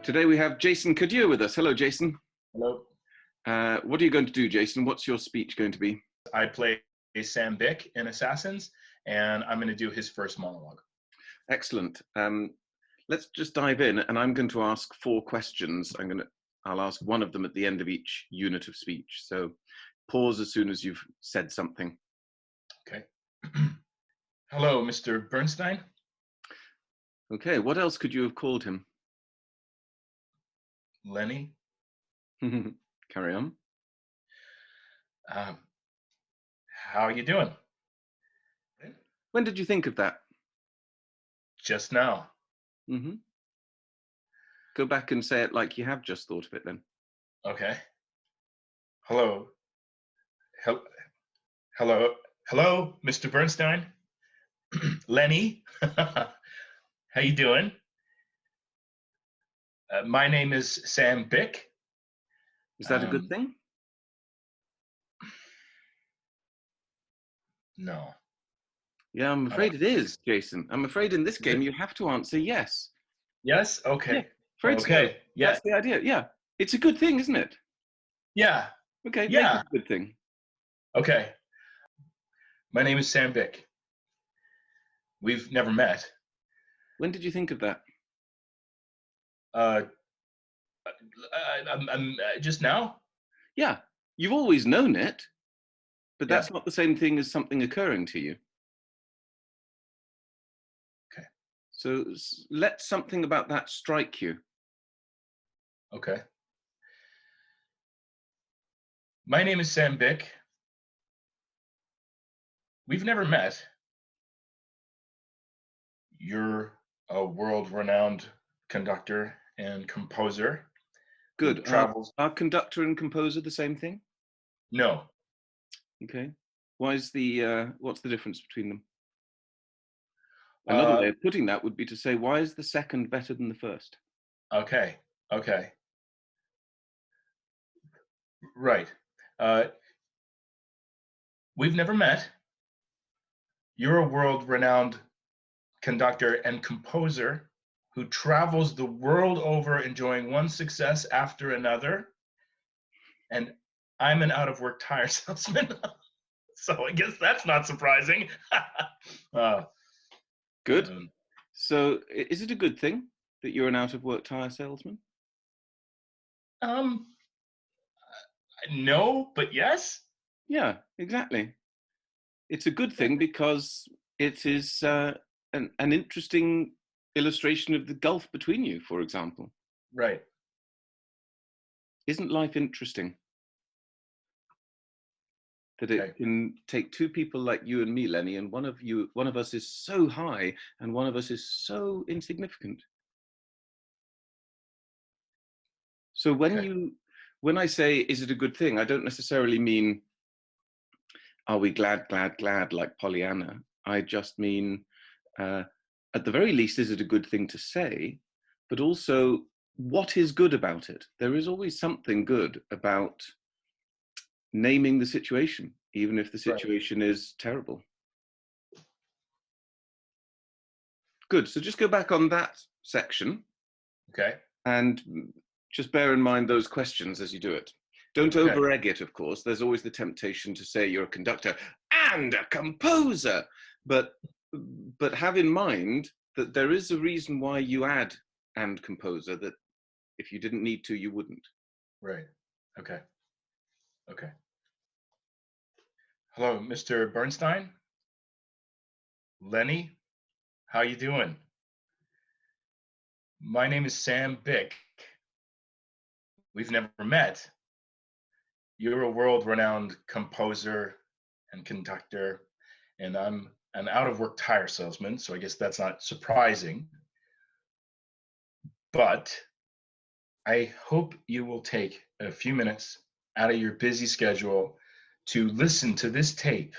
Today we have Jason Cadieux with us. Hello, Jason. Hello. What are you going to do, Jason? What's your speech going to be? I play Sam Bick in Assassins, and I'm going to do his first monologue. Excellent. Let's just dive in, and I'm going to ask 4 questions. I'll ask one of them at the end of each unit of speech. So pause as soon as you've said something. Okay. Hello, Mr. Bernstein. Okay, what else could you have called him? Lenny. Carry on. How are you doing? When did you think of that? Just now. Mm-hmm. Go back and say it like you have just thought of it then. Okay. Hello. Hello, Mr. Bernstein. Lenny. How you doing? My name is Sam Bick. Is that a good thing? No. Yeah, I'm afraid it is, Jason. I'm afraid in this game you have to answer yes. Yes? Okay. Yeah, afraid okay. so. Yeah. That's the idea. Yeah. It's a good thing, isn't it? Yeah. Okay, Yeah. make it a good thing. Okay. My name is Sam Bick. We've never met. When did you think of that? Just now? Yeah, you've always known it, but Yeah. that's not the same thing as something occurring to you. Okay. So let something about that strike you. Okay. My name is Sam Bick. We've never met. You're a world-renowned conductor and composer. Good. Travels. Are conductor and composer the same thing? No. Okay. What's the difference between them? Another way of putting that would be to say, why is the second better than the first? Okay. Okay. Right. We've never met. You're a world-renowned conductor and composer who travels the world over enjoying one success after another. And I'm an out-of-work tire salesman. So I guess that's not surprising. Good. So is it a good thing that you're an out-of-work tire salesman? No, but yes. Yeah, exactly. It's a good thing because it is an interesting illustration of the gulf between you, for example. Right. Isn't life interesting? That it can take 2 people like you and me, Lenny, and one of us is so high and one of us is so insignificant. So when I say, is it a good thing? I don't necessarily mean, are we glad like Pollyanna? I just mean, at the very least, is it a good thing to say? But also, what is good about it? There is always something good about naming the situation, even if the situation is terrible. Good. So just go back on that section. Okay. And just bear in mind those questions as you do it. Don't over-egg it, of course. There's always the temptation to say you're a conductor and a composer. But have in mind that there is a reason why you add and composer, that if you didn't need to, you wouldn't. Right. Okay. Okay. Hello, Mr. Bernstein. Lenny, how you doing? My name is Sam Bick. We've never met. You're a world-renowned composer and conductor, and I'm an out-of-work tire salesman, so I guess that's not surprising. But I hope you will take a few minutes out of your busy schedule to listen to this tape,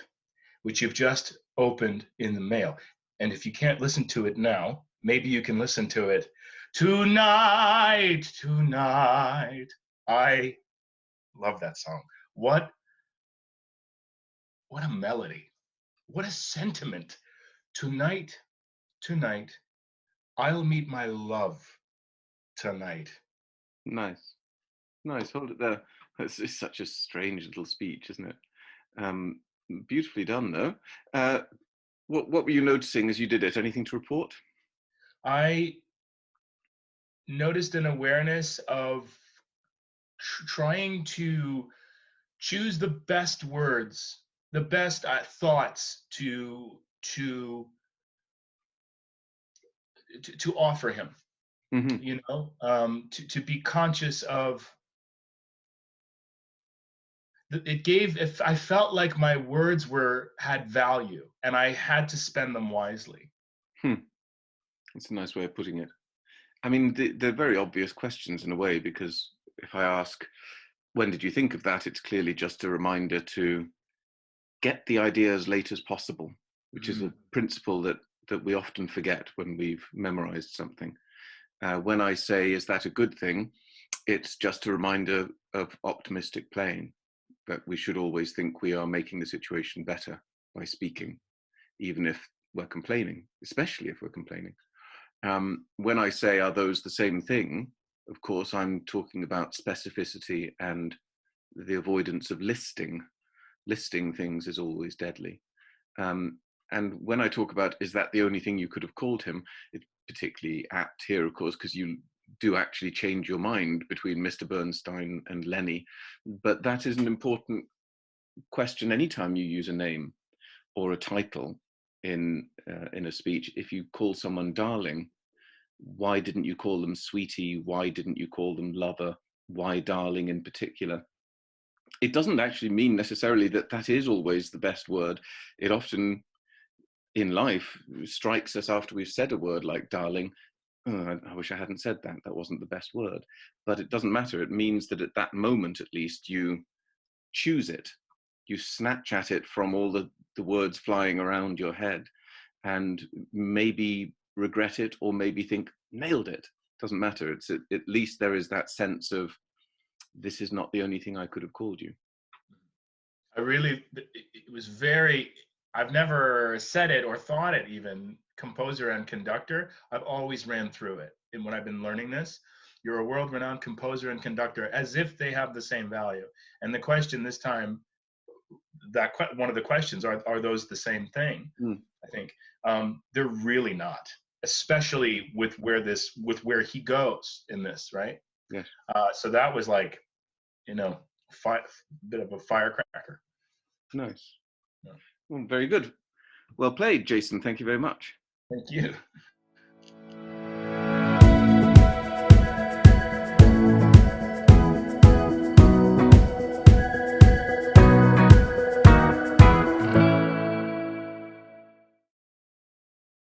which you've just opened in the mail. And if you can't listen to it now, maybe you can listen to it tonight. I love that song. What a melody. What a sentiment. Tonight, I'll meet my love tonight. Nice. Nice. Hold it there. It's such a strange little speech, isn't it? Um, Beautifully done, though. What were you noticing as you did it? Anything to report? I noticed an awareness of trying to choose the best words, the best thoughts to offer him. Mm-hmm. You know, to be conscious of it gave. If I felt like my words had value, and I had to spend them wisely. It's a nice way of putting it. I mean, they're very obvious questions in a way, because if I ask, when did you think of that? It's clearly just a reminder to get the idea as late as possible, which is a principle that we often forget when we've memorized something. When I say, is that a good thing? It's just a reminder of optimistic playing, that we should always think we are making the situation better by speaking, even if we're complaining, especially if we're complaining. When I say, are those the same thing? Of course, I'm talking about specificity and the avoidance of listing. Listing things is always deadly. And when I talk about, is that the only thing you could have called him? It's particularly apt here, of course, because you do actually change your mind between Mr. Bernstein and Lenny. But that is an important question anytime you use a name or a title in a speech. If you call someone darling, why didn't you call them sweetie? Why didn't you call them lover? Why darling in particular? It doesn't actually mean necessarily that that is always the best word. It often in life strikes us after we've said a word like darling. Oh, I wish I hadn't said that. That wasn't the best word. But it doesn't matter. It means that at that moment, at least, you choose it. You snatch at it from all the words flying around your head, and maybe regret it, or maybe think, nailed it. Doesn't matter. It's at least there is that sense of, this is not the only thing I could have called you. It was very, I've never said it or thought it even, composer and conductor. I've always ran through it. And when I've been learning this, you're a world-renowned composer and conductor, as if they have the same value. And the question this time, one of the questions, are those the same thing? I think they're really not, especially with where he goes in this, right? Yeah. So that was like, bit of a firecracker. Nice. Yeah. Well, very good. Well played, Jason. Thank you very much. Thank you.